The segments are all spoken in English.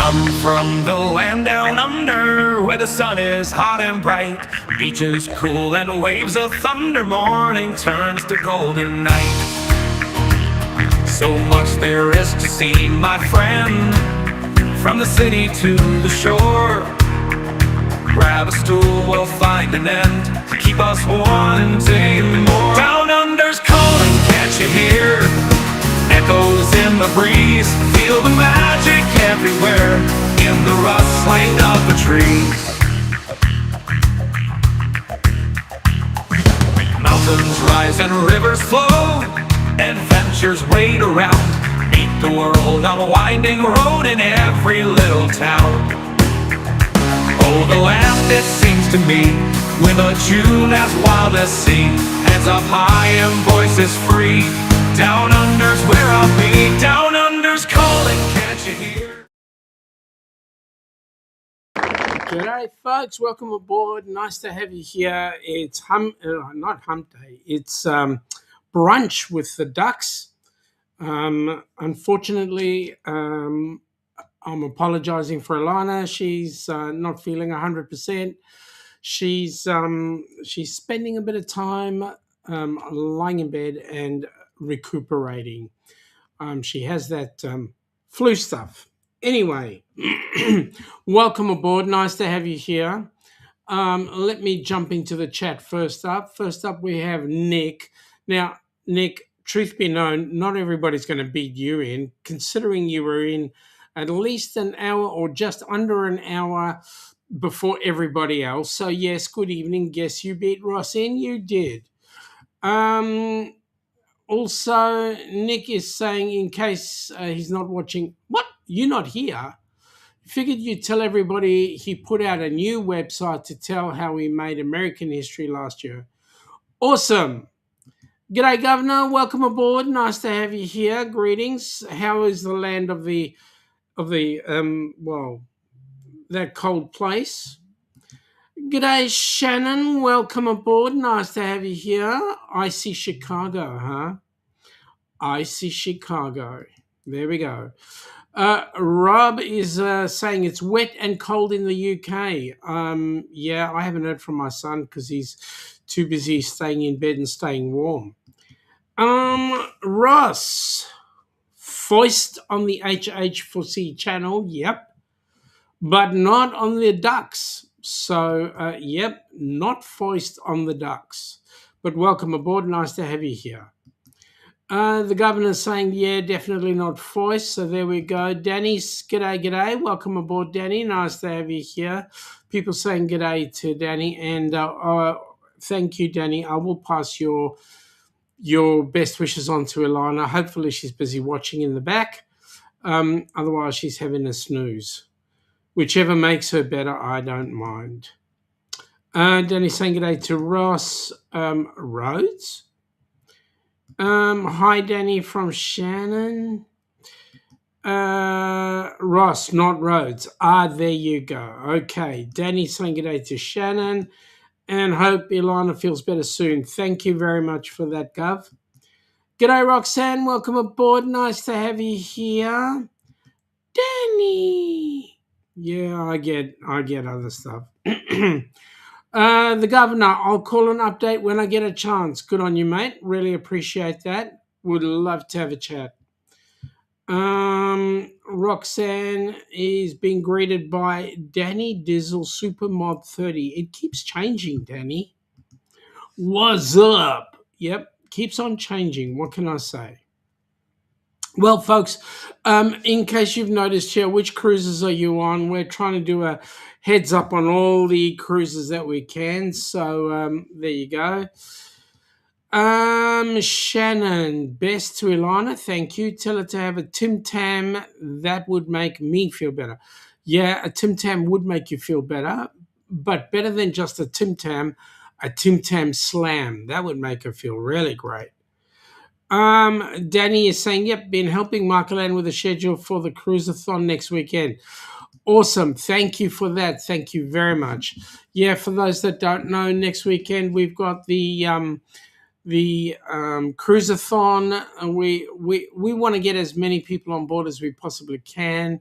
I'm from the land down under, where the sun is hot and bright, beaches cool and waves of thunder. Morning turns to golden night. So much there is to see, my friend, from the city to the shore. Grab a stool, we'll find an end to keep us wanting more. Down under's calling, can't you hear? Echoes in the breeze, feel the magic everywhere, in the rustling of the trees. Mountains rise and rivers flow, adventures wait around. Meet the world on a winding road in every little town. Oh, the land, it seems to me, with a tune as wild as sea, hands up high and voices free. Down under's where I'll be. Down under's calling, can't you hear? G'day folks, welcome aboard. Nice to have you here. It's not hump day, it's brunch with the ducks. Unfortunately, I'm apologizing for Alana. She's not feeling 100%. She's spending a bit of time lying in bed and recuperating. She has that flu stuff. Anyway, welcome aboard. Nice to have you here. Let me jump into the chat first up. First up, we have Nick. Now, Nick, truth be known, not everybody's going to beat you in, considering you were in at least an hour or just under an hour before everybody else. So, yes, good evening. Guess you beat Ross in? You did. Also, Nick is saying, in case he's not watching, what? You're not here? Figured you'd tell everybody he put out a new website to tell how he made American history last year. Awesome. G'day, Governor. Welcome aboard. Nice to have you here. Greetings. How is the land of the that cold place? G'day, Shannon. Welcome aboard. Nice to have you here. Icy Chicago, huh? Icy Chicago. There we go. Rob is saying it's wet and cold in the UK. Yeah, I haven't heard from my son because he's too busy staying in bed and staying warm. Ross, foist on the HH4C channel, yep, but not on the ducks. So, yep, not foist on the ducks. But welcome aboard. Nice to have you here. The governor's saying, yeah, definitely not foist. So there we go. Danny's g'day. Welcome aboard, Danny. Nice to have you here. People saying g'day to Danny. And thank you, Danny. I will pass your best wishes on to Ilana. Hopefully she's busy watching in the back. Otherwise, she's having a snooze. Whichever makes her better, I don't mind. Danny's saying g'day to Ross Rhodes. Hi, Danny from Shannon. Ross, not Rhodes. There you go. Okay, Danny saying good day to Shannon, and hope Ilana feels better soon. Thank you very much for that, Gov. G'day, Roxanne. Welcome aboard. Nice to have you here. Danny. Yeah, I get other stuff. The governor, I'll call an update when I get a chance. Good on you, mate. Really appreciate that. Would love to have a chat. Roxanne is being greeted by Danny Dizzle Supermod 30. It keeps changing, Danny. What's up? Yep, keeps on changing. What can I say? Well, folks, in case you've noticed here, which cruises are you on? We're trying to do a heads up on all the cruises that we can. So there you go. Shannon, best to Ilana. Thank you. Tell her to have a Tim Tam. That would make me feel better. Yeah, a Tim Tam would make you feel better, but better than just a Tim Tam slam. That would make her feel really great. Danny is saying, yep, been helping Markland with the schedule for the cruiseathon next weekend. Awesome. Thank you for that. Thank you very much. Yeah, for those that don't know, next weekend we've got the cruiseathon. We want to get as many people on board as we possibly can.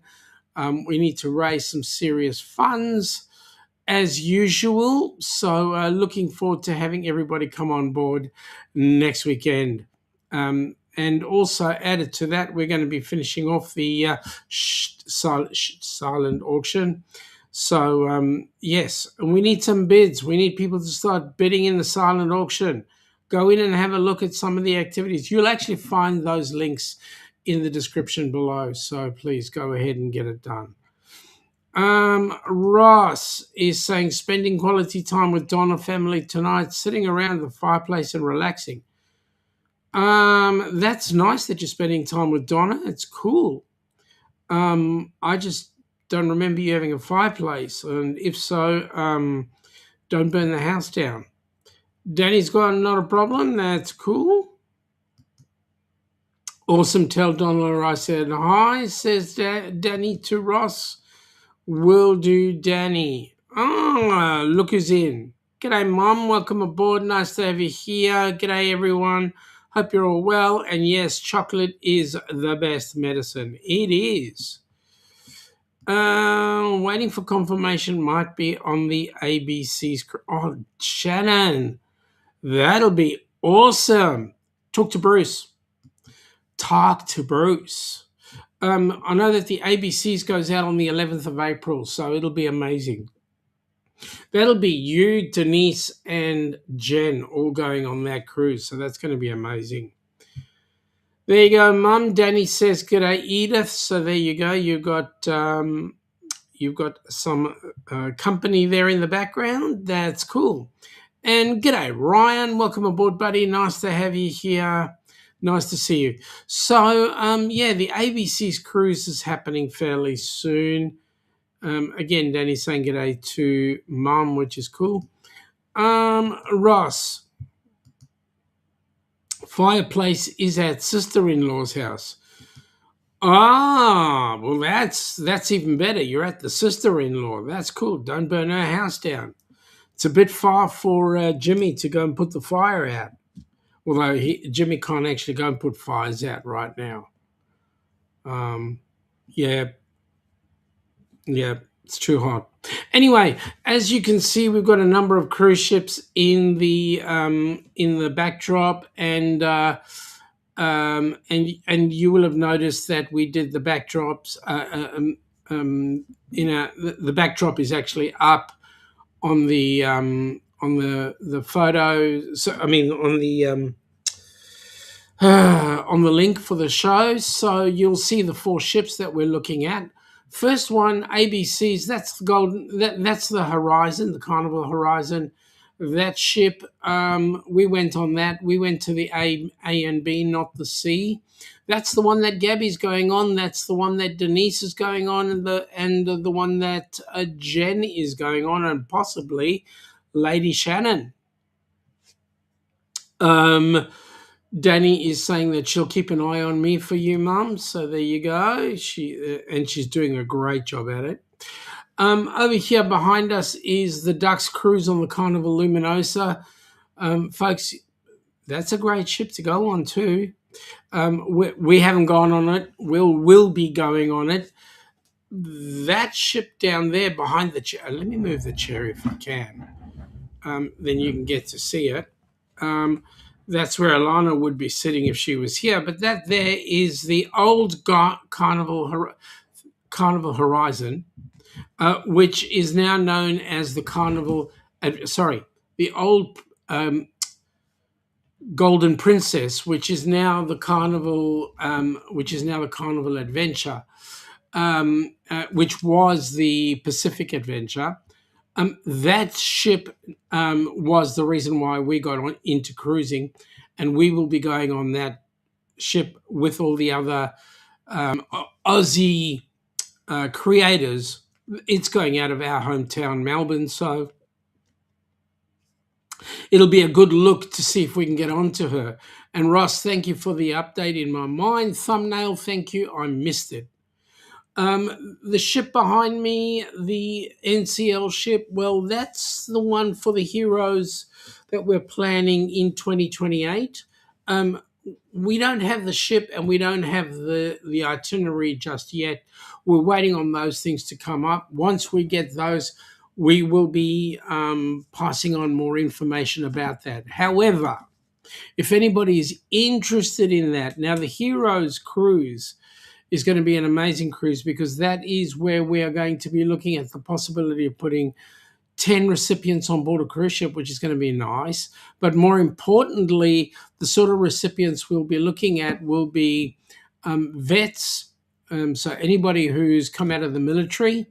We need to raise some serious funds as usual. So looking forward to having everybody come on board next weekend. And also added to that, we're going to be finishing off the silent auction. So yes, we need some bids. We need people to start bidding in the silent auction. Go in and have a look at some of the activities. You'll actually find those links in the description below. So please go ahead and get it done. Ross is saying spending quality time with Donna family tonight, sitting around the fireplace and relaxing. That's nice that you're spending time with Donna. It's cool. I just don't remember you having a fireplace, and if so, don't burn the house down. Danny's got not a problem. That's cool. Awesome. Tell Donna I said hi, says Danny to Ross. Will do, Danny. Ah, look who's in. G'day, Mum. Welcome aboard. Nice to have you here. G'day, everyone. Hope you're all well. And yes, chocolate is the best medicine. It is. Waiting for confirmation. Might be on the ABC's. Oh, Shannon. That'll be awesome. Talk to Bruce. I know that the ABCs goes out on the 11th of April, so it'll be amazing. That'll be you, Denise, and Jen all going on that cruise, so that's going to be amazing. There you go, Mum. Danny says, "G'day, Edith." So there you go. You've got some company there in the background. That's cool. And g'day, Ryan. Welcome aboard, buddy. Nice to have you here. Nice to see you. So, the ABC's cruise is happening fairly soon. Again, Danny's saying g'day to Mum, which is cool. Ross, fireplace is at sister-in-law's house. Ah, well, that's even better. You're at the sister-in-law. That's cool. Don't burn her house down. It's a bit far for Jimmy to go and put the fire out. Although Jimmy can't actually go and put fires out right now. Yeah, it's too hot. Anyway, as you can see, we've got a number of cruise ships in the backdrop, and you will have noticed that we did the backdrops. The backdrop is actually up on the photo. So I mean on the link for the show. So you'll see the 4 ships that we're looking at. First one, ABC's. That's the golden. That's the Horizon, the Carnival Horizon. That ship. We went on that. We went to the A and B, not the C. That's the one that Gabby's going on. That's the one that Denise is going on, and the one that Jen is going on, and possibly Lady Shannon. Danny is saying that she'll keep an eye on me for you, Mum. So there you go. She's doing a great job at it. Over here behind us is the Ducks cruise on the Carnival Luminosa. Folks, that's a great ship to go on too. We haven't gone on it. We'll be going on it. That ship down there behind the chair. Let me move the chair if I can. Then you can get to see it. That's where Alana would be sitting if she was here. But that there is the old Carnival Horizon, which is now known as the Carnival. The old Golden Princess, which is now the Carnival Adventure, which was the Pacific Adventure. That ship was the reason why we got into cruising, and we will be going on that ship with all the other Aussie creators. It's going out of our hometown, Melbourne, so it'll be a good look to see if we can get onto her. And Ross, thank you for the update in my mind. Thumbnail, thank you. I missed it. The ship behind me, the NCL ship, well, that's the one for the heroes that we're planning in 2028. we don't have the ship and we don't have the itinerary just yet. We're waiting on those things to come up. Once we get those, we will be passing on more information about that. However, if anybody is interested in that, now the Heroes Cruise is going to be an amazing cruise, because that is where we are going to be looking at the possibility of putting 10 recipients on board a cruise ship, which is going to be nice. But more importantly, the sort of recipients we'll be looking at will be vets, so anybody who's come out of the military,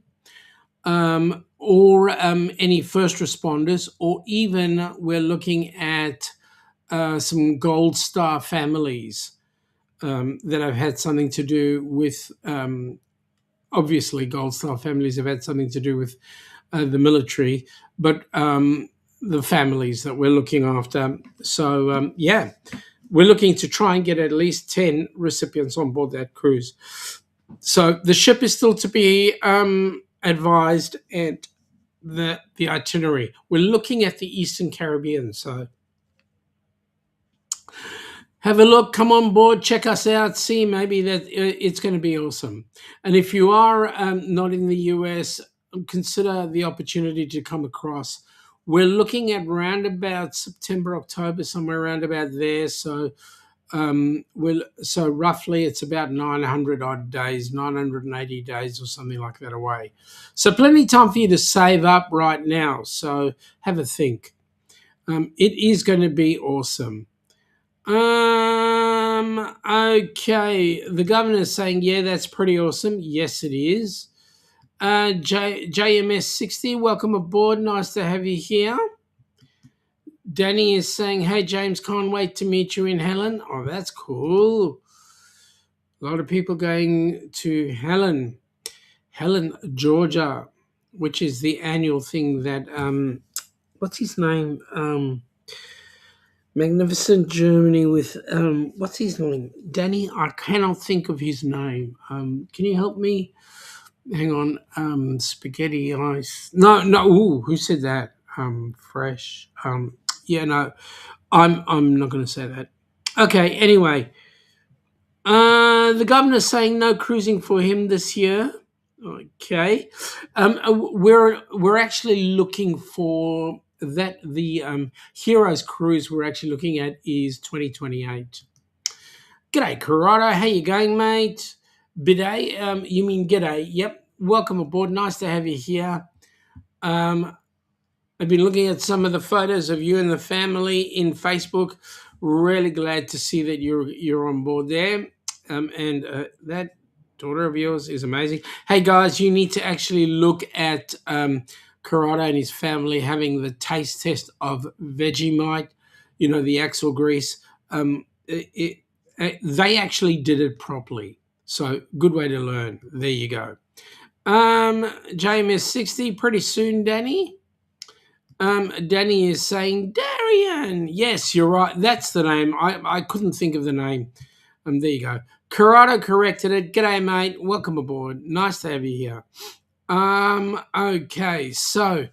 or any first responders, or even we're looking at some Gold Star families that have had something to do with, obviously, Gold Star families have had something to do with the military, but the families that we're looking after. So, yeah, we're looking to try and get at least 10 recipients on board that cruise. So the ship is still to be advised, and the itinerary. We're looking at the Eastern Caribbean, so have a look, come on board, check us out, see, maybe that it's going to be awesome. And if you are not in the US, consider the opportunity to come across. We're looking at round about September, October, somewhere around about there. So so roughly it's about 900 odd days, 980 days or something like that away. So plenty of time for you to save up right now. So have a think. It is going to be awesome. Okay. The governor's saying, yeah, that's pretty awesome. Yes, it is. JMS 60, welcome aboard. Nice to have you here. Danny is saying, hey, James, can't wait to meet you in Helen. Oh, that's cool. A lot of people going to Helen, Georgia, which is the annual thing that, what's his name? Magnificent Germany with, what's his name? Danny, I cannot think of his name. Can you help me? Hang on. Spaghetti ice. No. Ooh, who said that? Fresh. Yeah, no. I'm not going to say that. Okay. Anyway, the governor's saying no cruising for him this year. Okay. We're actually looking for that. The Heroes cruise we're actually looking at is 2028. G'day, Corrado. How you going, mate? Bidet, you mean g'day? Yep. Welcome aboard. Nice to have you here. I've been looking at some of the photos of you and the family in Facebook. Really glad to see that you're on board there. And that daughter of yours is amazing. Hey guys, you need to actually look at Corrado and his family having the taste test of Vegemite. You know, the axle grease. They actually did it properly. So good way to learn. There you go. JMS 60, pretty soon, Danny. Danny is saying, Darian. Yes, you're right. That's the name. I couldn't think of the name. There you go. Corrado corrected it. G'day, mate. Welcome aboard. Nice to have you here. Okay, so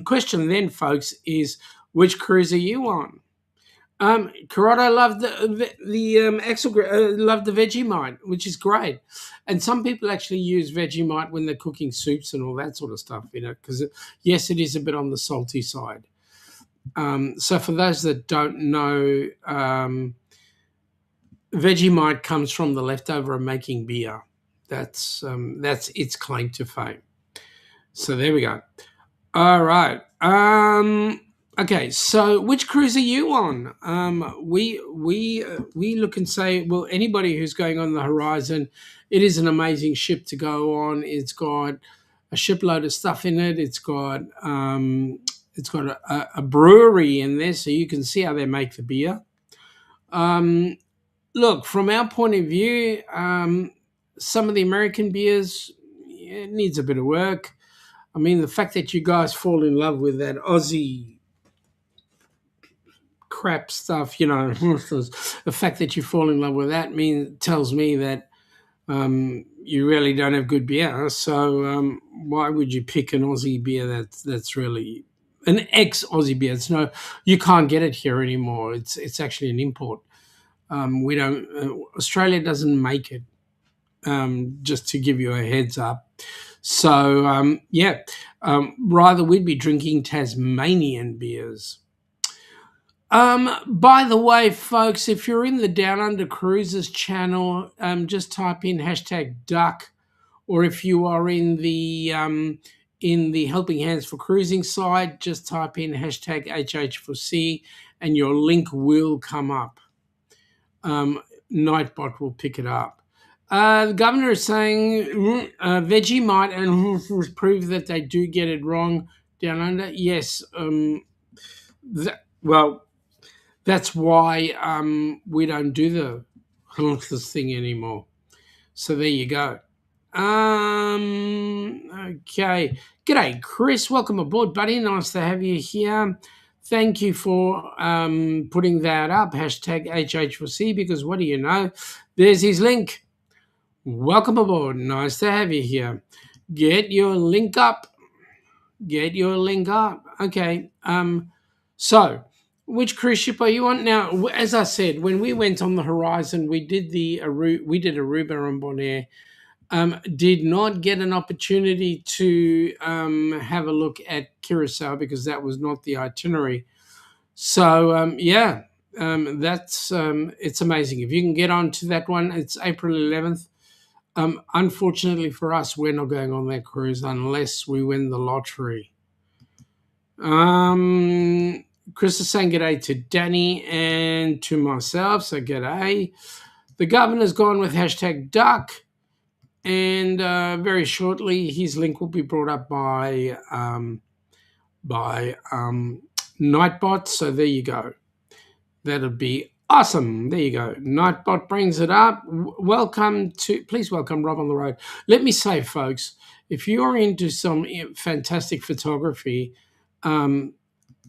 question then, folks, is which cruise are you on? Corrado loved the axle, loved the Vegemite, which is great. And some people actually use Vegemite when they're cooking soups and all that sort of stuff, you know, because yes, it is a bit on the salty side. So for those that don't know, Vegemite comes from the leftover of making beer. That's its claim to fame. So there we go. All right. Okay, so which cruise are you on? We look and say, well, anybody who's going on the horizon, it is an amazing ship to go on. It's got a shipload of stuff in it. It's got a brewery in there, so you can see how they make the beer. Look, from our point of view, some of the American beers, it needs a bit of work. I mean, the fact that you guys fall in love with that Aussie crap stuff, you know, the fact that you fall in love with that tells me that you really don't have good beer. So why would you pick an Aussie beer that's really an ex-Aussie beer? You can't get it here anymore. It's actually an import. We don't. Australia doesn't make it. Just to give you a heads up. So rather we'd be drinking Tasmanian beers. By the way, folks, if you're in the Down Under Cruises channel, just type in #duck, or if you are in the Helping Hands for Cruising side, just type in #HH4C, and your link will come up. Nightbot will pick it up. The governor is saying Vegemite and prove that they do get it wrong down under. Yes. That's why we don't do this thing anymore. So there you go. Okay. G'day, Chris. Welcome aboard, buddy. Nice to have you here. Thank you for putting that up, #HH4C, because what do you know? There's his link. Welcome aboard. Nice to have you here. Get your link up. Get your link up. Okay. So which cruise ship are you on now? As I said, when we went on the Horizon, we did Aruba and Bonaire. Did not get an opportunity to have a look at Curacao because that was not the itinerary. So that's it's amazing. If you can get onto that one, it's April 11th. Unfortunately for us, we're not going on that cruise unless we win the lottery. Chris is saying g'day to Danny and to myself, so g'day. The governor's gone with #duck, and very shortly his link will be brought up by Nightbot. So there you go. That'll be awesome. There you go. Nightbot brings it up. Please welcome Rob on the road. Let me say, folks, if you're into some fantastic photography,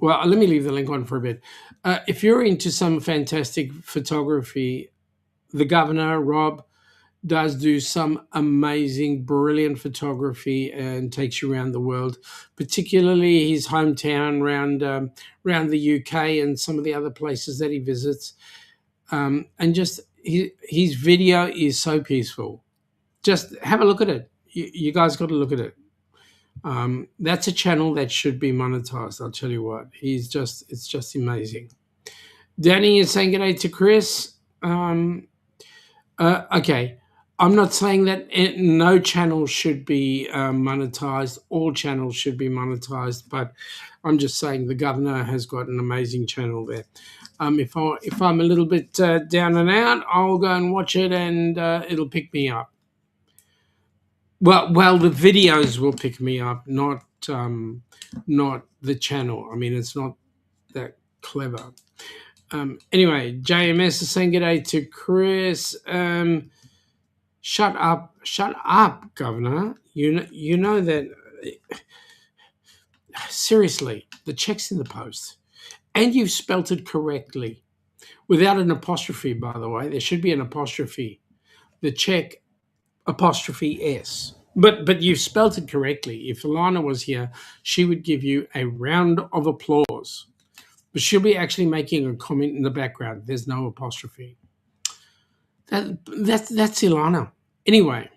well, let me leave the link on for a bit. If you're into some fantastic photography, the governor, Rob, does do some amazing, brilliant photography and takes you around the world, particularly his hometown around the UK and some of the other places that he visits. And just his video is so peaceful. Just have a look at it. You guys got to look at it. That's a channel that should be monetized. I'll tell you what. It's just amazing. Danny is saying g'day to Chris. Okay. I'm not saying that no channel should be monetized. All channels should be monetized, but I'm just saying the governor has got an amazing channel there. If I'm a little bit down and out, I'll go and watch it, and it'll pick me up. Well, the videos will pick me up, not the channel. I mean, it's not that clever. Anyway, JMS is saying g'day to Chris. Shut up, Governor. You know that. Seriously, the check's in the post, and you've spelt it correctly, without an apostrophe. By the way, there should be an apostrophe. The check '(S). But you've spelt it correctly. If Alana was here, she would give you a round of applause. But she'll be actually making a comment in the background. There's no apostrophe. That's Ilana. Anyway,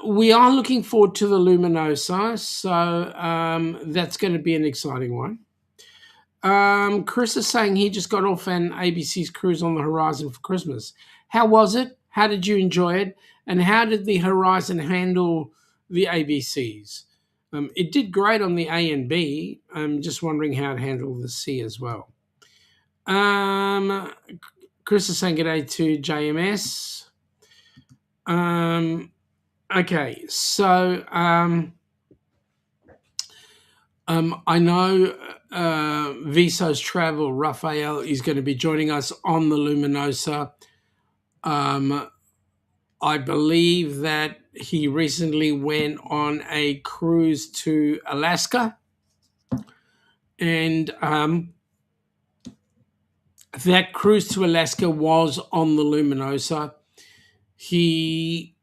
we are looking forward to the Luminosa, so that's going to be an exciting one. Chris is saying he just got off an ABC's cruise on the Horizon for Christmas. How was it? How did you enjoy it? And how did the Horizon handle the ABCs? It did great on the A and B. I'm just wondering how it handled the C as well. Chris is saying g'day to JMS. Okay, so I know Visos Travel, Raphael, is going to be joining us on the Luminosa. I believe that he recently went on a cruise to Alaska, and that cruise to Alaska was on the Luminosa. He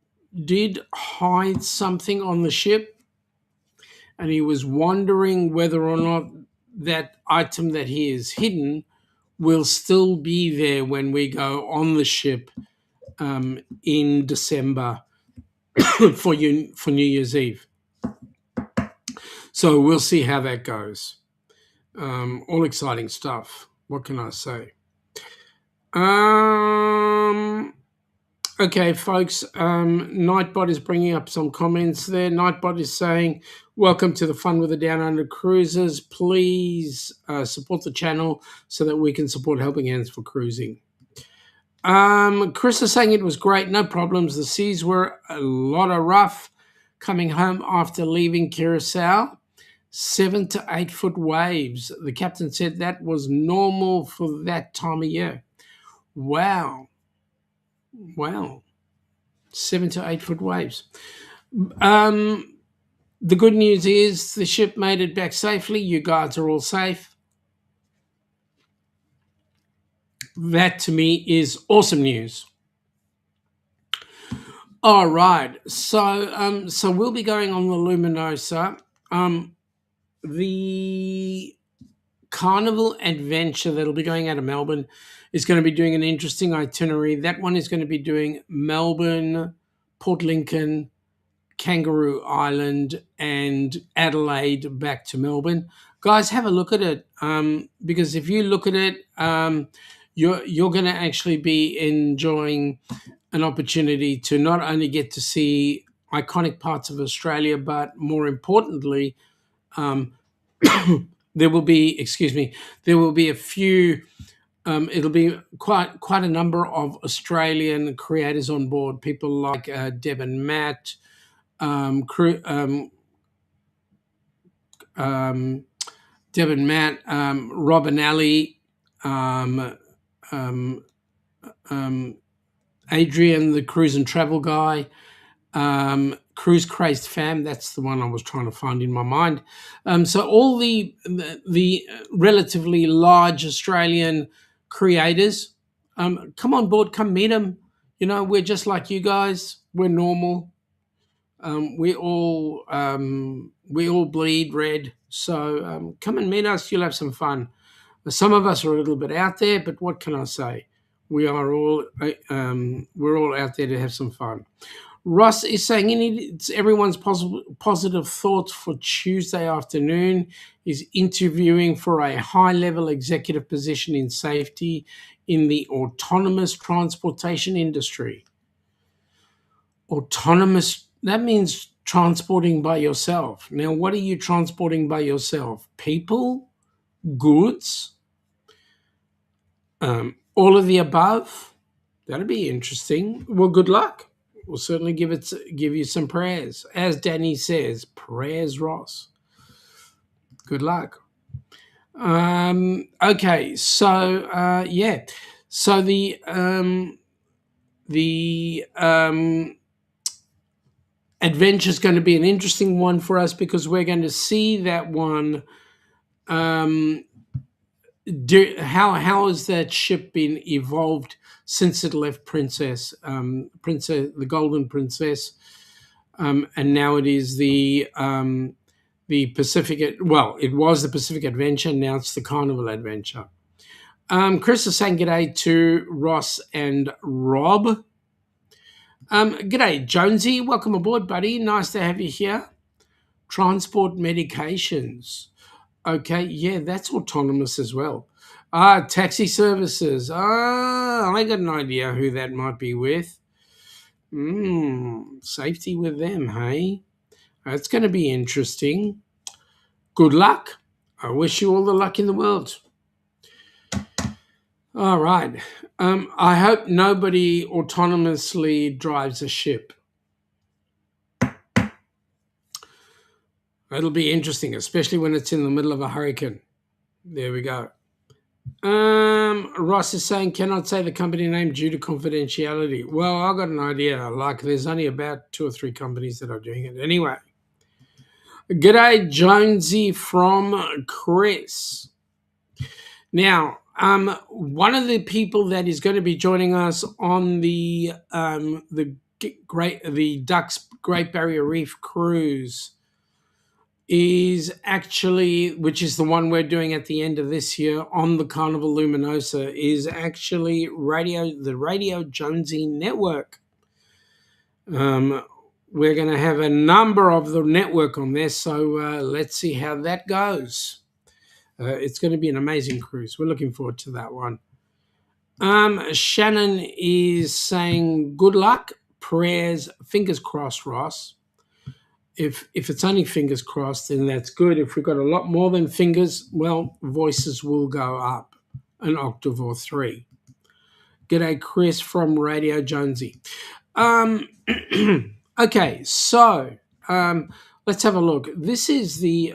did hide something on the ship, and he was wondering whether or not that item that he has hidden will still be there when we go on the ship in December for New Year's Eve. So we'll see how that goes. All exciting stuff. What can I say? Okay, folks. Nightbot is bringing up some comments there. Nightbot is saying, "Welcome to the fun with the Down Under Cruisers. Please support the channel so that we can support Helping Hands for Cruising." Chris is saying it was great, no problems. The seas were a lot of rough. Coming home after leaving Curacao, 7 to 8 foot waves. The captain said that was normal for that time of year. Wow. 7 to 8 foot waves. The good news is the ship made it back safely. You guys are all safe. That to me is awesome news. All right, so we'll be going on the Luminosa. The Carnival Adventure that'll be going out of Melbourne is going to be doing an interesting itinerary. That one is going to be doing Melbourne, Port Lincoln, Kangaroo Island, and Adelaide back to Melbourne. Guys, have a look at it, because if you look at it, you're going to actually be enjoying an opportunity to not only get to see iconic parts of Australia, but more importantly, there will be a few. It'll be quite a number of Australian creators on board. People like Deb and Matt, Rob and Ali, Adrian, the cruise and travel guy, Cruise Crazed Fam. That's the one I was trying to find in my mind. So all the relatively large Australian creators, come on board, come meet them. You know, we're just like you guys. We're normal. We all bleed red. So come and meet us. You'll have some fun. Some of us are a little bit out there, but what can I say? We're all out there to have some fun. Ross is saying it's everyone's positive thoughts for Tuesday afternoon. Is interviewing for a high-level executive position in safety in the autonomous transportation industry. Autonomous, that means transporting by yourself. Now, what are you transporting by yourself? People, goods, all of the above. That'd be interesting. Well, good luck. We'll certainly give you some prayers. As Danny says, prayers, Ross. Good luck. Okay, so yeah. So the adventure is going to be an interesting one for us because we're going to see that one. How has that ship been evolved since it left Princess, the Golden Princess, and now it is the Pacific. Well, it was the Pacific Adventure. Now it's the Carnival Adventure. Chris is saying g'day to Ross and Rob. G'day, Jonesy. Welcome aboard, buddy. Nice to have you here. Transport medications. Okay, yeah, that's autonomous as well. Taxi services. I got an idea who that might be with. Safety with them, hey? It's going to be interesting. Good luck. I wish you all the luck in the world. All right. I hope nobody autonomously drives a ship. It'll be interesting, especially when it's in the middle of a hurricane. There we go. Ross is saying, cannot say the company name due to confidentiality. Well, I've got an idea. Like, there's only about 2 or 3 companies that are doing it. Anyway. G'day, Jonesy from Chris. Now, one of the people that is going to be joining us on the Ducks Great Barrier Reef cruise is actually, which is the one we're doing at the end of this year on the Carnival Luminosa, is actually the Radio Jonesy Network. We're going to have a number of the network on there, so let's see how that goes. It's going to be an amazing cruise. We're looking forward to that one. Shannon is saying good luck, prayers, fingers crossed, Ross. If it's only fingers crossed, then that's good. If we've got a lot more than fingers, well, voices will go up an octave or three. G'day, Chris from Radio Jonesy. Okay, so let's have a look. This is the.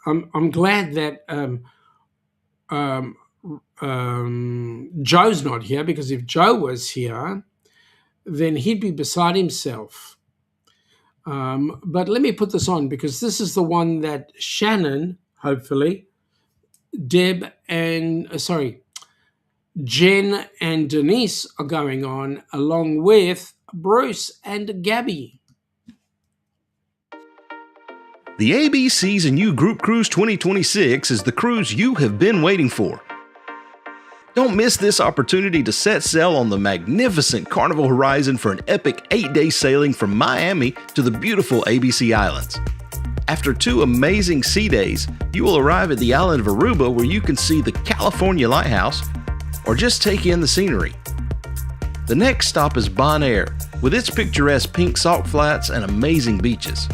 I'm glad that Joe's not here, because if Joe was here, then he'd be beside himself. But let me put this on, because this is the one that Shannon, hopefully, Jen and Denise are going on, along with Bruce and Gabby. The ABCs and You Group Cruise 2026 is the cruise you have been waiting for. Don't miss this opportunity to set sail on the magnificent Carnival Horizon for an epic 8-day sailing from Miami to the beautiful ABC Islands. After 2 amazing sea days, you will arrive at the island of Aruba, where you can see the California Lighthouse or just take in the scenery. The next stop is Bonaire, with its picturesque pink salt flats and amazing beaches.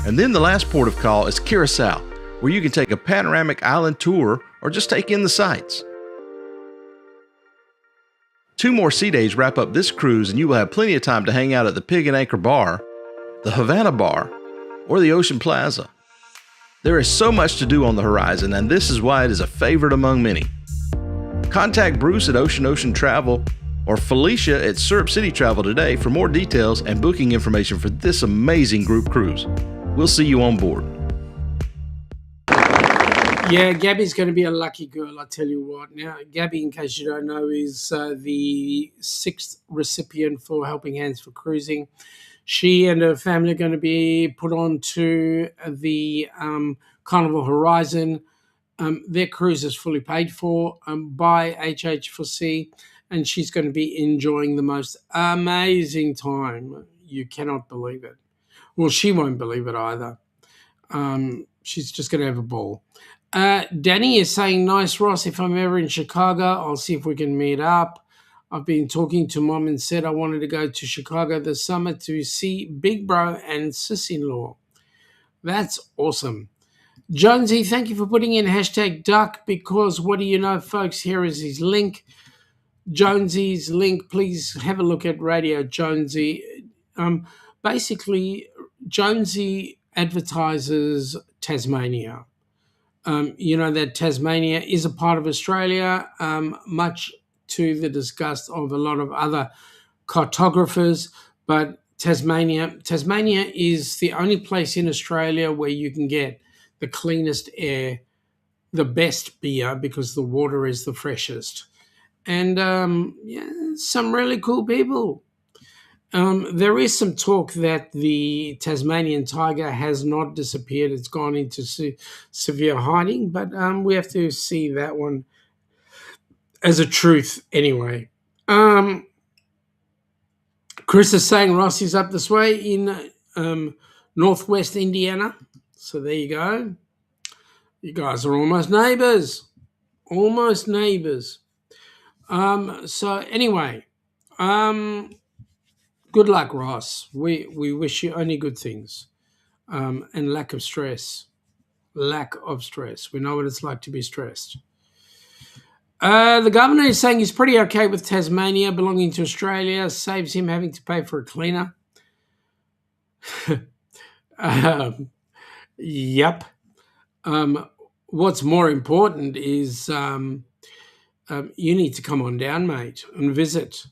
And then the last port of call is Curacao, where you can take a panoramic island tour or just take in the sights. 2 more sea days wrap up this cruise, and you will have plenty of time to hang out at the Pig and Anchor Bar, the Havana Bar, or the Ocean Plaza. There is so much to do on the Horizon, and this is why it is a favorite among many. Contact Bruce at Ocean Travel or Felicia at Syrup City Travel today for more details and booking information for this amazing group cruise. We'll see you on board. Yeah, Gabby's going to be a lucky girl, I tell you what. Now, Gabby, in case you don't know, is the 6th recipient for Helping Hands for Cruising. She and her family are going to be put on to the Carnival Horizon. Their cruise is fully paid for by HH4C, and she's going to be enjoying the most amazing time. You cannot believe it. Well, she won't believe it either. She's just going to have a ball. Danny is saying, nice, Ross. If I'm ever in Chicago, I'll see if we can meet up. I've been talking to Mom and said I wanted to go to Chicago this summer to see Big Bro and sis-in-law. That's awesome. Jonesy, thank you for putting in #duck, because what do you know, folks? Here is his link. Jonesy's link. Please have a look at Radio Jonesy. Basically, Jonesy advertises Tasmania. You know that Tasmania is a part of Australia, much to the disgust of a lot of other cartographers, but Tasmania is the only place in Australia where you can get the cleanest air, the best beer, because the water is the freshest, and some really cool people. There is some talk that the Tasmanian tiger has not disappeared. It's gone into severe hiding, but we have to see that one as a truth anyway. Chris is saying Rossi's up this way in northwest Indiana. So there you go. You guys are almost neighbors. Almost neighbors. So anyway, good luck, Ross. We wish you only good things, and lack of stress. Lack of stress. We know what it's like to be stressed. The governor is saying he's pretty okay with Tasmania belonging to Australia. Saves him having to pay for a cleaner. Yep. What's more important is you need to come on down, mate, and visit.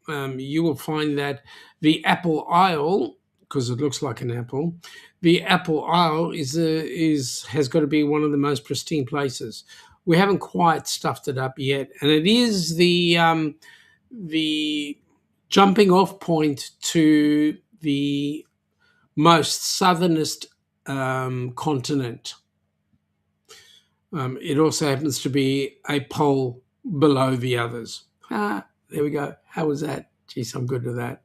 You will find that the Apple Isle, because it looks like an apple, the Apple Isle has got to be one of the most pristine places. We haven't quite stuffed it up yet, and it is the jumping off point to the most southernest continent. It also happens to be a pole below the others. There we go. How was that? Geez, I'm good with that.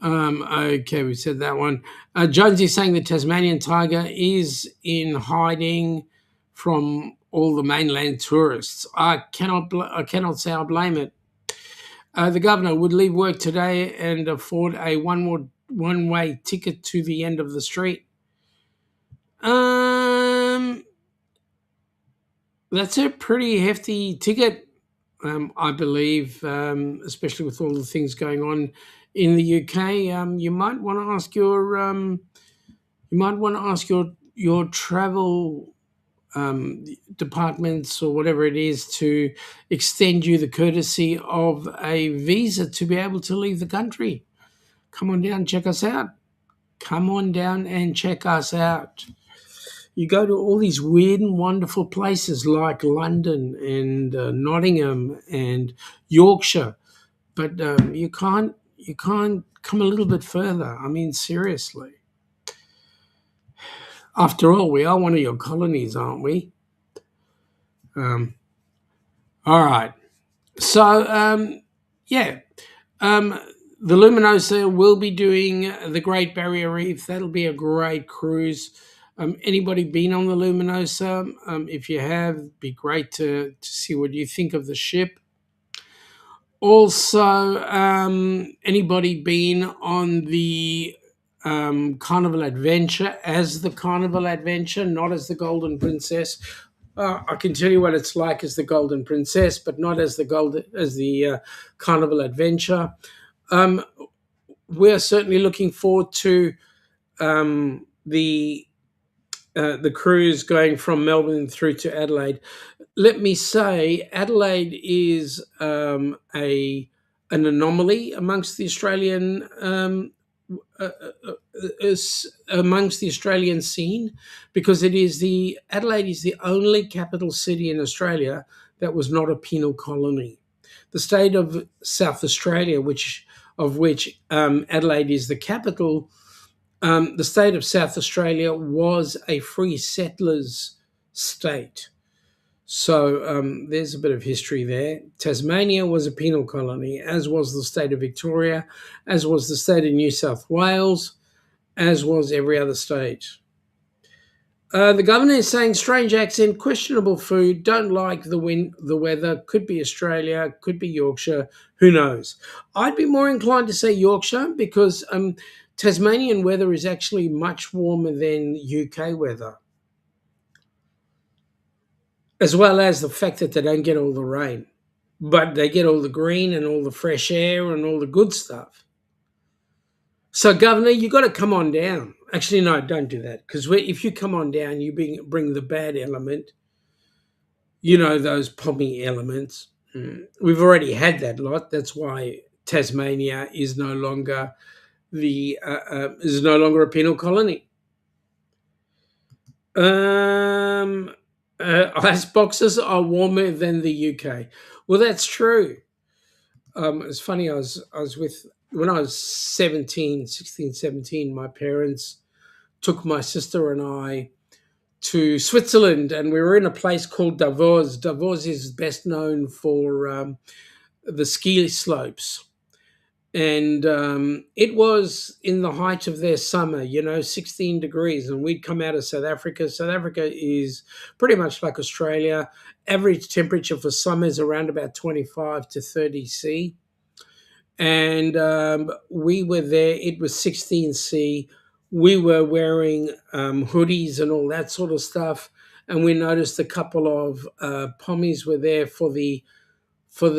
Okay, we said that one. Jonesy saying the Tasmanian tiger is in hiding from all the mainland tourists. I cannot say I blame it. The governor would leave work today and afford a one-way ticket to the end of the street. That's a pretty hefty ticket, I believe, especially with all the things going on in the UK. You might want to ask your travel departments or whatever it is to extend you the courtesy of a visa to be able to leave the country. Come on down, check us out. Come on down and check us out. You go to all these weird and wonderful places like London and Nottingham and Yorkshire, but you can't come a little bit further. I mean, seriously. After all, we are one of your colonies, aren't we? All right. So, the Luminosa will be doing the Great Barrier Reef. That'll be a great cruise. Anybody been on the Luminosa? If you have, it'd be great to see what you think of the ship. Also, anybody been on the Carnival Adventure as the Carnival Adventure, not as the Golden Princess? I can tell you what it's like as the Golden Princess, but not as the Carnival Adventure. We're certainly looking forward to the cruise going from Melbourne through to Adelaide. Let me say, Adelaide is an anomaly amongst the Australian scene, because Adelaide is the only capital city in Australia that was not a penal colony. The state of South Australia, of which Adelaide is the capital, the state of South Australia was a free settlers state. So there's a bit of history there. Tasmania was a penal colony, as was the state of Victoria, as was the state of New South Wales, as was every other state. The governor is saying strange accent, questionable food, don't like the weather, could be Australia, could be Yorkshire, who knows. I'd be more inclined to say Yorkshire because Tasmanian weather is actually much warmer than UK weather, as well as the fact that they don't get all the rain, but they get all the green and all the fresh air and all the good stuff. So, Governor, you got to come on down. Actually, no, don't do that, because if you come on down, you bring the bad element, those pommy elements. We've already had that lot. That's why Tasmania is no longer a penal colony. Ice boxes are warmer than the UK. Well, that's true. It's funny. When I was 16, 17, my parents took my sister and I to Switzerland, and we were in a place called Davos. Davos is best known for the ski slopes. And it was in the height of their summer, 16 degrees. And we'd come out of South Africa. South Africa is pretty much like Australia. Average temperature for summer is around about 25 to 30 C. And we were there. It was 16 C. We were wearing hoodies and all that sort of stuff. And we noticed a couple of pommies were there for the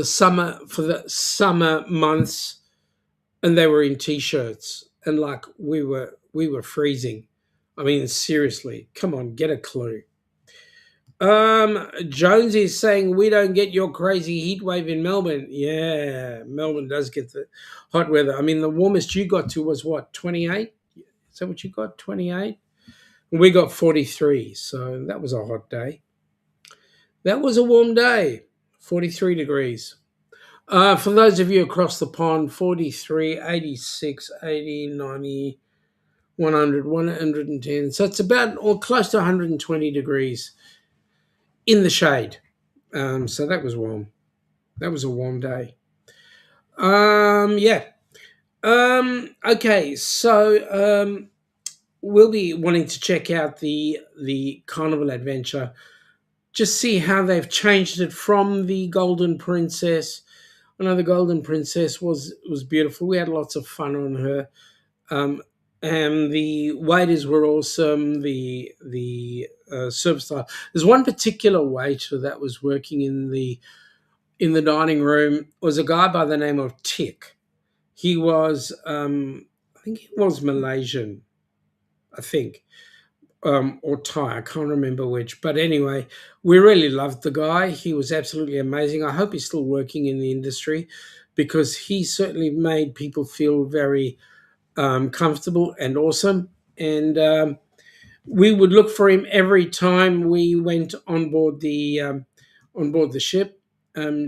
summer months. And they were in T-shirts, and we were freezing. I mean, seriously, come on, get a clue. Jones is saying we don't get your crazy heat wave in Melbourne. Yeah, Melbourne does get the hot weather. I mean, the warmest you got to was what, 28? Is that what you got, 28? We got 43, so that was a hot day. That was a warm day, 43 degrees. For those of you across the pond, 43, 86, 80, 90, 100, 110. So it's about or close to 120 degrees in the shade. So that was warm. That was a warm day. Yeah. Okay. So we'll be wanting to check out the Carnival Adventure. Just see how they've changed it from the Golden Princess. I know the Golden Princess was beautiful. We had lots of fun on her. Um, and the waiters were awesome. The service staff. There's one particular waiter that was working in the dining room was a guy by the name of Tick. He was I think he was Malaysian. I think. Or Thai, I can't remember which. But anyway, we really loved the guy. He was absolutely amazing. I hope he's still working in the industry because he certainly made people feel very comfortable and awesome. And we would look for him every time we went on board the ship,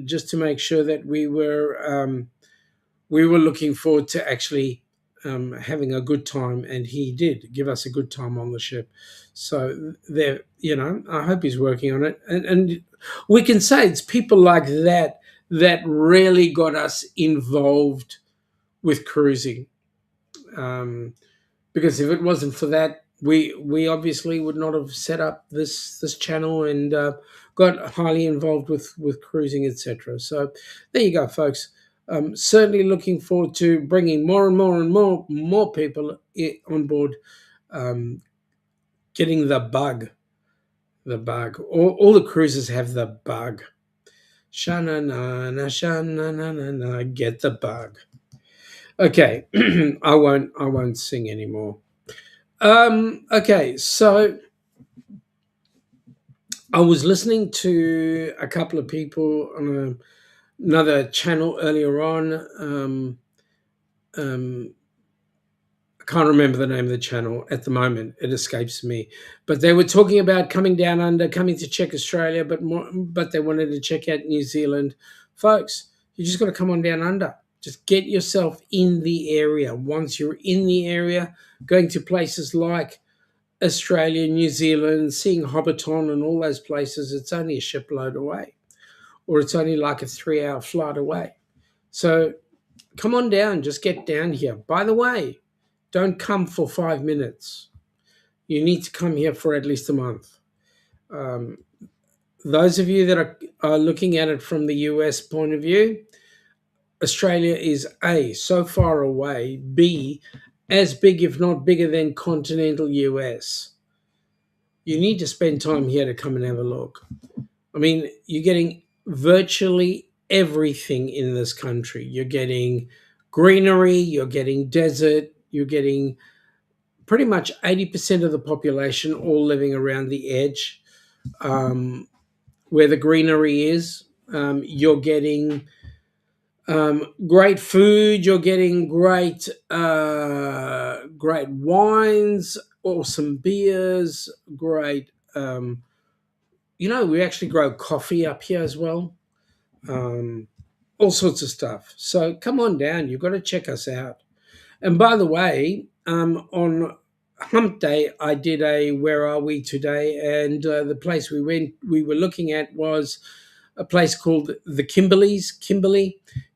just to make sure that we were looking forward to actually having a good time, and he did give us a good time on the ship. So there, I hope he's working on it, and we can say it's people like that that really got us involved with cruising. Because if it wasn't for that, we obviously would not have set up this channel and got highly involved with cruising, etc. So there you go, folks. Certainly looking forward to bringing more and more and more people on board, um, getting the bug, All the cruises have the bug. Shana na na shana na na na. Get the bug. Okay, I won't sing anymore. Okay, so I was listening to a couple of people on another channel earlier on. I can't remember the name of the channel at the moment; it escapes me. But they were talking about coming down under, coming to check Australia, but they wanted to check out New Zealand, folks. You just got to come on down under. Just get yourself in the area. Once you're in the area, going to places like Australia, New Zealand, seeing Hobbiton and all those places, it's only a shipload away, or it's only like a 3-hour flight away. So come on down, just get down here. By the way, don't come for 5 minutes. You need to come here for at least a month. Those of you that are looking at it from the US point of view, Australia is A, so far away, B, as big, if not bigger than continental US. You need to spend time here to come and have a look. I mean, you're getting virtually everything in this country. You're getting greenery, you're getting desert, you're getting pretty much 80% of the population all living around the edge, where the greenery is. You're getting great food. You're getting great wines, awesome beers, great. We actually grow coffee up here as well. All sorts of stuff. So come on down. You've got to check us out. And by the way, on Hump Day, I did a Where Are We Today? And the place we were looking at was a place called the Kimberleys.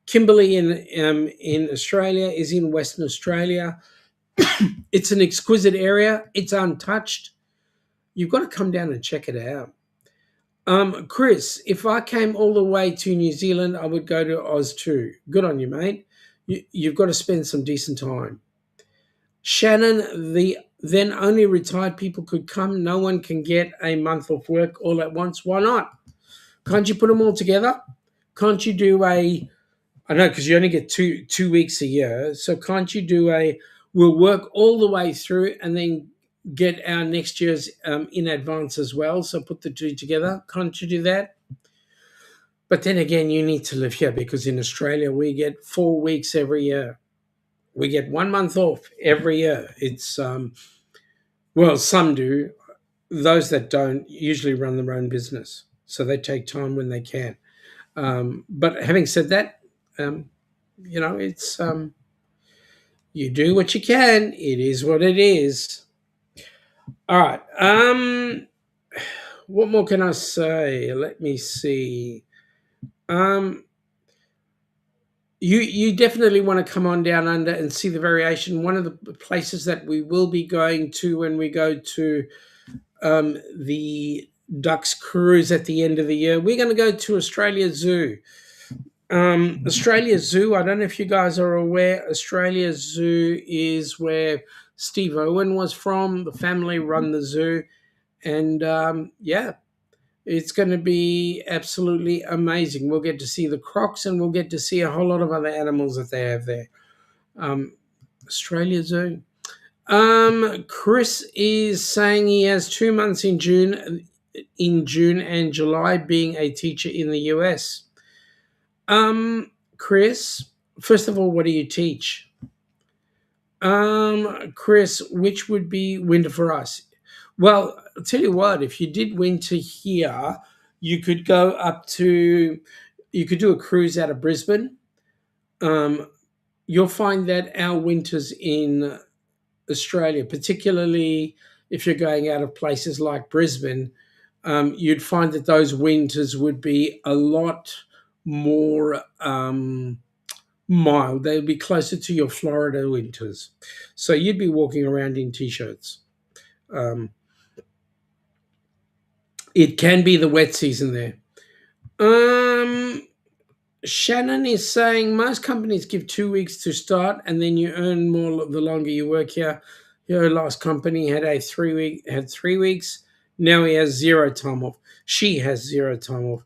Kimberley in Australia is in Western Australia. It's an exquisite area. It's untouched. You've got to come down and check it out. Chris, if I came all the way to New Zealand, I would go to Oz too. Good on you, mate. You've got to spend some decent time. Shannon, the then only retired people could come. No one can get a month off work all at once. Why not? Can't you put them all together? Can't you do I know, because you only get two weeks a year. So can't you do we'll work all the way through and then get our next year's in advance as well? So put the two together. Can't you do that? But then again, you need to live here because in Australia, we get 4 weeks every year. We get 1 month off every year. It's, well, some do. Those that don't usually run their own business. So they take time when they can. But having said that, it's You do what you can. It is what it is. All right. What more can I say? Let me see. Um, you definitely want to come on down under and see the variation. One of the places that we will be going to when we go to the Ducks cruise at the end of the year, we're going to go to Australia Zoo. Australia Zoo, I don't know if you guys are aware, Australia Zoo is where Steve Owen was from. The family run the zoo. And yeah, it's going to be absolutely amazing. We'll get to see the crocs and we'll get to see a whole lot of other animals that they have there. Um, Australia Zoo. Chris is saying he has 2 months in June and July being a teacher in the US. Chris, first of all, what do you teach? Chris, which would be winter for us? Well, I'll tell you what, if you did winter here, you could go up to, you could do a cruise out of Brisbane. You'll find that our winters in Australia, particularly if you're going out of places like Brisbane, you'd find that those winters would be a lot more mild. They'd be closer to your Florida winters. So you'd be walking around in t-shirts. Um, it can be the wet season there. Shannon is saying most companies give 2 weeks to start, and then you earn more the longer you work here. Your last company had 3 weeks. Now he has zero time off. She has zero time off.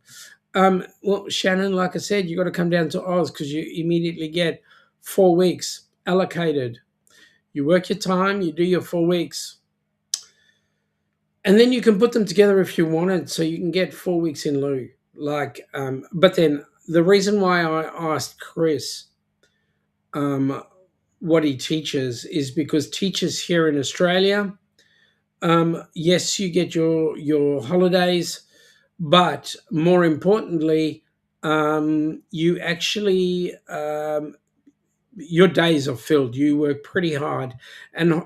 Well, Shannon, like I said, you got to come down to Oz because you immediately get 4 weeks allocated. You work your time, you do your 4 weeks. And then you can put them together if you wanted, so you can get 4 weeks in lieu. But then the reason why I asked Chris what he teaches is because teachers here in Australia, yes, you get your holidays, but more importantly, you actually your days are filled. You work pretty hard, and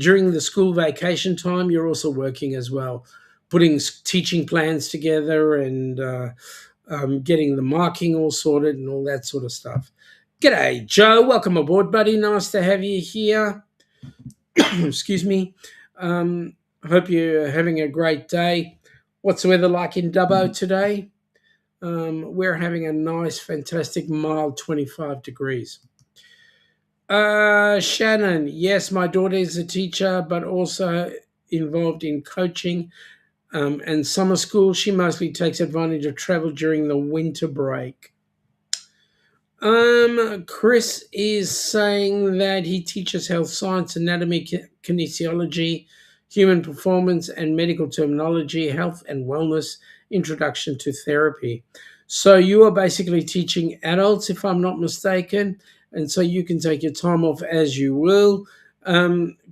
during the school vacation time, you're also working as well, putting teaching plans together and getting the marking all sorted and all that sort of stuff. G'day, Joe. Welcome aboard, buddy. Nice to have you here. Excuse me. Hope you're having a great day. What's the weather like in Dubbo today? We're having a nice, fantastic, mild 25 degrees. Shannon, yes, my daughter is a teacher, but also involved in coaching and summer school. She mostly takes advantage of travel during the winter break. Chris is saying that he teaches health science, anatomy, kinesiology, human performance, and medical terminology, health and wellness, introduction to therapy. So you are basically teaching adults, if I'm not mistaken, and so you can take your time off as you will.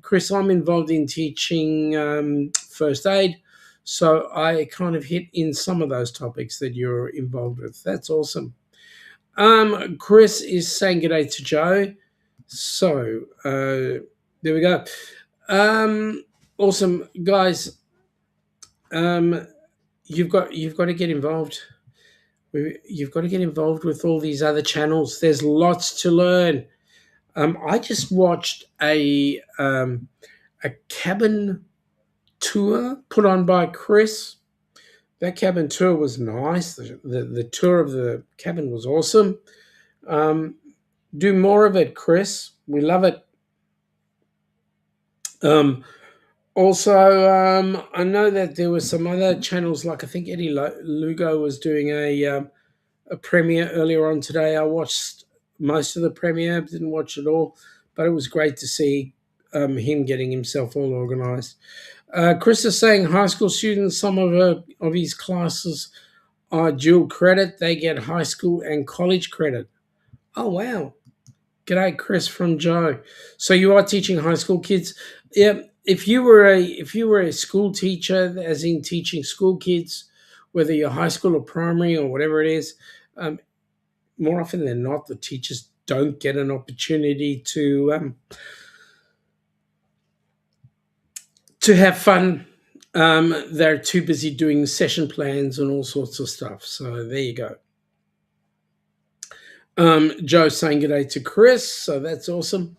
Chris, I'm involved in teaching first aid, so I kind of hit in some of those topics that you're involved with. That's awesome. Chris is saying good day to Joe. So there we go. Awesome, guys. You've got to get involved. You've got to get involved with all these other channels. There's lots to learn. I just watched a cabin tour put on by Chris. That cabin tour was nice. The tour of the cabin was awesome. Do more of it, Chris. We love it. Also, I know that there were some other channels, like I think Eddie Lugo was doing a premiere earlier on today. I watched most of the premiere, didn't watch it all, but it was great to see him getting himself all organised. Chris is saying high school students, some of his classes are dual credit. They get high school and college credit. Oh, wow. G'day, Chris from Joe. So you are teaching high school kids. Yeah. If you were a school teacher, as in teaching school kids, whether you're high school or primary or whatever it is, more often than not, the teachers don't get an opportunity to have fun. They're too busy doing session plans and all sorts of stuff. So there you go. Joe saying good day to Chris, so that's awesome.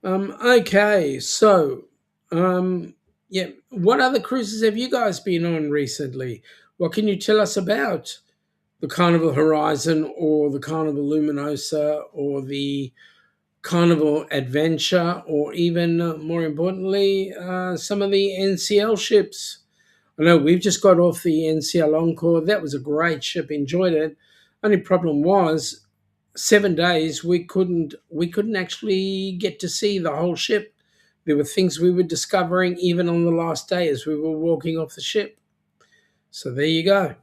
Okay, so yeah, what other cruises have you guys been on recently? What can you tell us about the Carnival Horizon or the Carnival Luminosa or the Carnival Adventure or even more importantly, some of the NCL ships? I know we've just got off the NCL Encore. That was a great ship, enjoyed it. Only problem was 7 days we couldn't actually get to see the whole ship. There were things we were discovering even on the last day as we were walking off the ship. So there you go.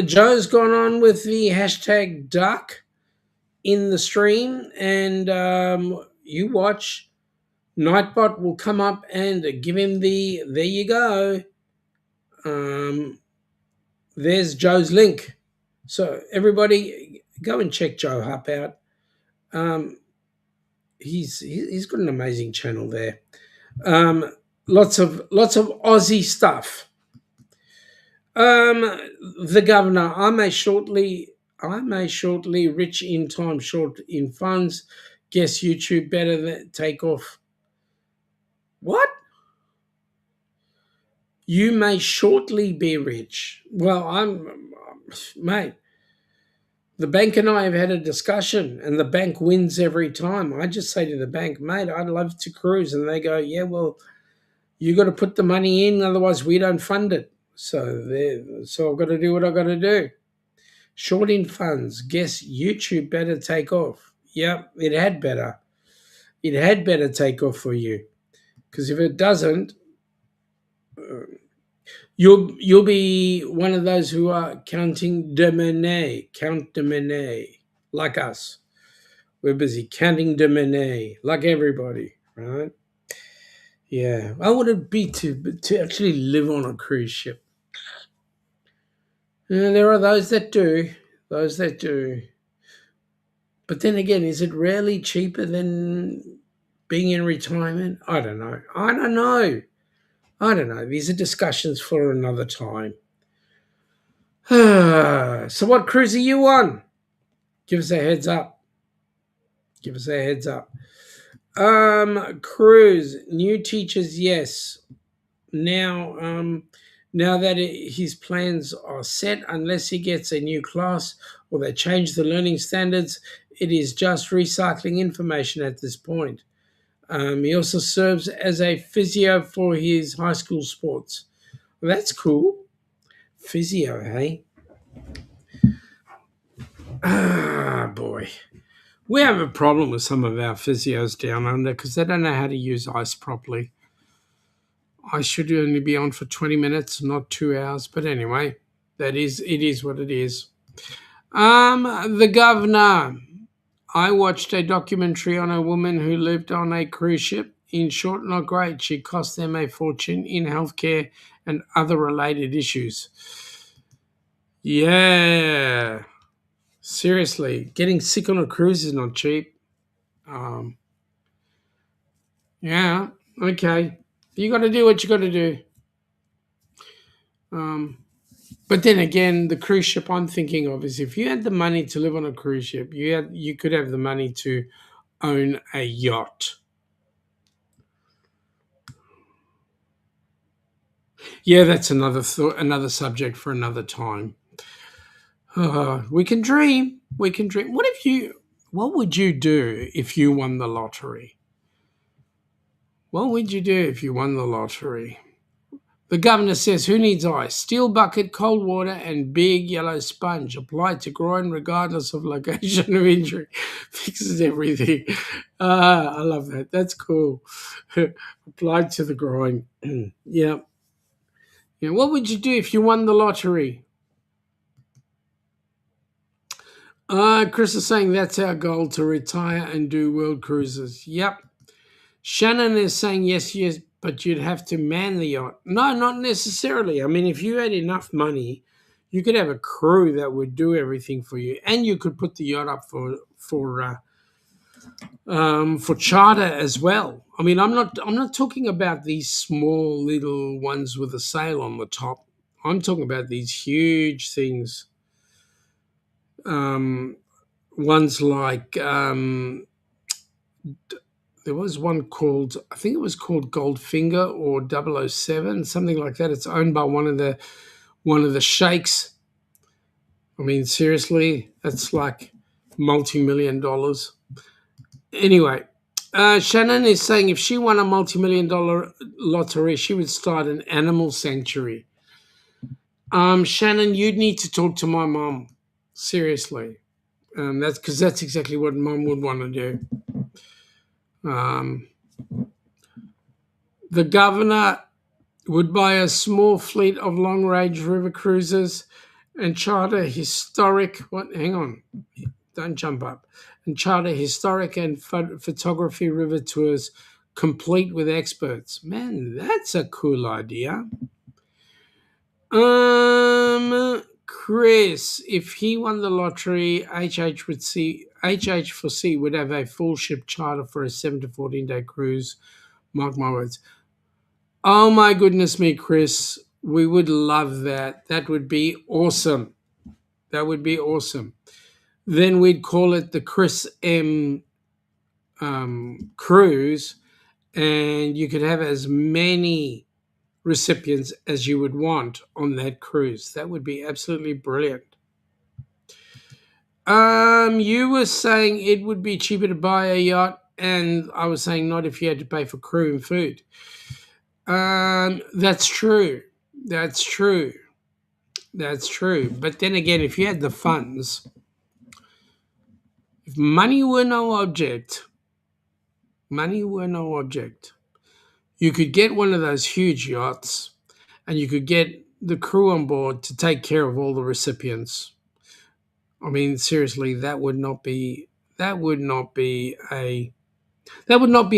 Joe's gone on with the hashtag duck in the stream, and you watch. Nightbot will come up and give him the there you go. There's Joe's link. So everybody go and check Joe Hupp out. He's got an amazing channel there. Lots of Aussie stuff. The governor, I may shortly, rich in time, short in funds. Guess YouTube better than take off. What? You may shortly be rich. Well, mate. The bank and I have had a discussion, and the bank wins every time. I just say to the bank, mate, I'd love to cruise, and they go, yeah, well, you got to put the money in, otherwise we don't fund it. So I've got to do what I've got to do. Short in funds. Guess YouTube better take off. Yep, it had better. It had better take off for you, because if it doesn't, you'll be one of those who are counting de monnaie, count de monnaie, like us. We're busy counting de monnaie, like everybody, right? Yeah, I would it be to actually live on a cruise ship. There are those that do, But then again, is it really cheaper than being in retirement? I don't know. These are discussions for another time. So what cruise are you on? Give us a heads up. Cruise, new teachers, yes. Now that his plans are set, unless he gets a new class or they change the learning standards, it is just recycling information at this point. He also serves as a physio for his high school sports. Well, that's cool. Physio, hey? Ah, boy. We have a problem with some of our physios down under because they don't know how to use ice properly. I should only be on for 20 minutes, not 2 hours. But anyway, it is what it is. The governor. I watched a documentary on a woman who lived on a cruise ship. In short, not great. She cost them a fortune in healthcare and other related issues. Yeah. Seriously, getting sick on a cruise is not cheap. Yeah, okay. You got to do what you got to do. But then again, the cruise ship I'm thinking of is if you had the money to live on a cruise ship, you could have the money to own a yacht. Yeah, that's another subject for another time. We can dream. What would you do if you won the lottery? What would you do if you won the lottery? The governor says, who needs ice? Steel bucket, cold water, and big yellow sponge. Applied to groin regardless of location of injury. Fixes everything. I love that. That's cool. Applied to the groin. Yeah. What would you do if you won the lottery? Chris is saying that's our goal, to retire and do world cruises. Yep. Shannon is saying yes, but you'd have to man the yacht. No, not necessarily. I mean, if you had enough money, You could have a crew that would do everything for you, and you could put the yacht up for charter as well. I mean, I'm not talking about these small little ones with a sail on the top. I'm talking about these huge things. Ones like there was one called, I think it was called Goldfinger or 007, something like that. It's owned by one of the sheikhs. I mean, seriously, that's like multi-million dollars. Anyway, Shannon is saying if she won a multi-million-dollar lottery, she would start an animal sanctuary. Shannon, you'd need to talk to my mom. Seriously. That's exactly what mom would want to do. The governor would buy a small fleet of long-range river cruisers and charter historic. What? Hang on, don't jump up. And charter historic and photography river tours, complete with experts. Man, that's a cool idea. Chris, if he won the lottery, HH4C would have a full ship charter for a 7 to 14 day cruise. Mark my words. Oh my goodness me, Chris. We would love that. That would be awesome. That would be awesome. Then we'd call it the Chris M cruise, and you could have as many recipients as you would want on that cruise. That would be absolutely brilliant. You were saying it would be cheaper to buy a yacht, and I was saying not if you had to pay for crew and food. That's true. That's true. That's true. But then again, if you had the funds, if money were no object, you could get one of those huge yachts and you could get the crew on board to take care of all the recipients. I mean, seriously, that would not be a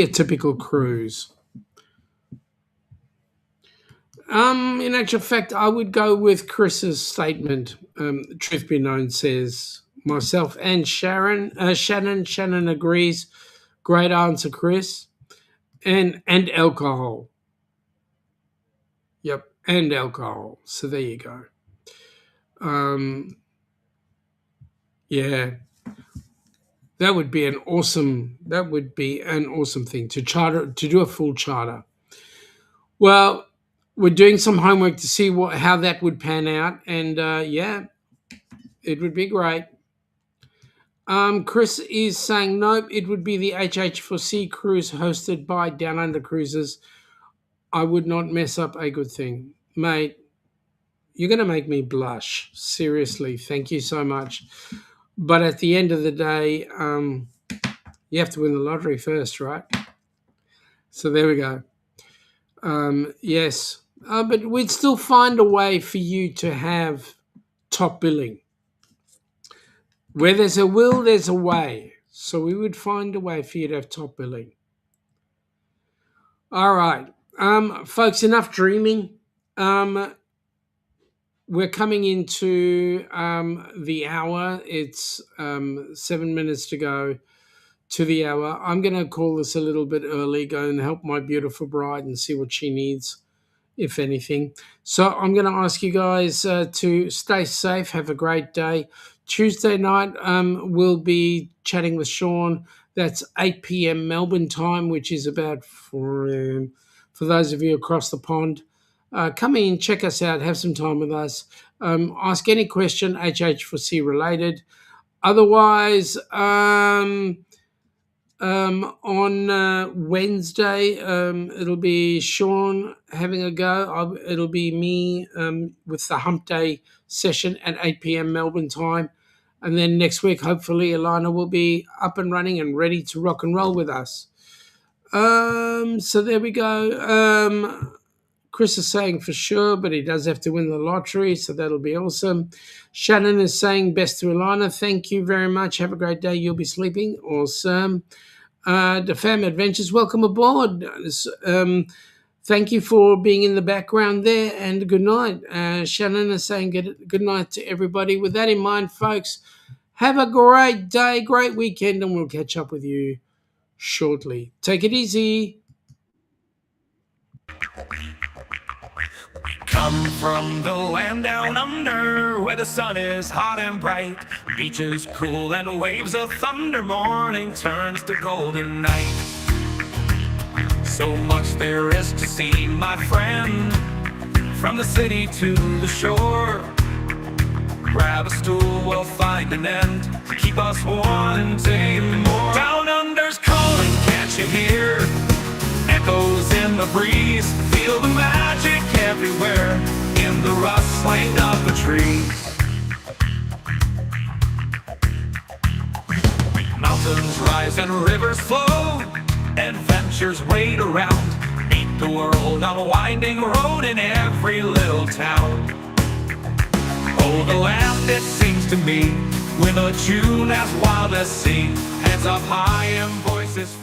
typical cruise. In actual fact, I would go with Chris's statement. Truth be known, says myself and Sharon. Shannon agrees. Great answer, Chris. And alcohol. Yep, and alcohol. So there you go. Yeah, that would be an awesome thing to do a full charter. Well, we're doing some homework to see how that would pan out, and yeah, it would be great. Chris is saying nope, it would be the HH4C cruise hosted by Down Under Cruises. I would not mess up a good thing. Mate, you're going to make me blush. Seriously, thank you so much. But at the end of the day, you have to win the lottery first, right? So there we go. Yes. But we'd still find a way for you to have top billing. Where there's a will, there's a way. So we would find a way for you to have top billing. All right. Folks, enough dreaming. We're coming into the hour. It's 7 minutes to go to the hour. I'm going to call this a little bit early, go and help my beautiful bride and see what she needs, if anything. So I'm going to ask you guys to stay safe. Have a great day. Tuesday night, we'll be chatting with Shaun. That's 8 p.m. Melbourne time, which is about for those of you across the pond. Come in, check us out, have some time with us. Ask any question HH4C related. Otherwise, on Wednesday, it'll be Shaun having a go. It'll be me with the Hump Day session at 8 p.m. Melbourne time. And then next week, hopefully, Alana will be up and running and ready to rock and roll with us. So there we go. Chris is saying for sure, but he does have to win the lottery, so that'll be awesome. Shannon is saying best to Alana. Thank you very much. Have a great day. You'll be sleeping. Awesome. The Fam Adventures, welcome aboard. Thank you for being in the background there, and good night. Shannon is saying good night to everybody. With that in mind, folks, have a great day, great weekend, and we'll catch up with you shortly. Take it easy. Come from the land down under, where the sun is hot and bright, beaches cool and waves of thunder. Morning turns to golden night. So much there is to see, my friend, from the city to the shore. Grab a stool, we'll find an end to keep us wanting more. Down under's calling, can't you hear? Echoes in the breeze, feel the magic everywhere, in the rustling of the trees. Mountains rise and rivers flow, adventures wait around. Meet the world on a winding road in every little town. Oh, the land, it sings to me with a tune as wild as sea, hands up high and voices free.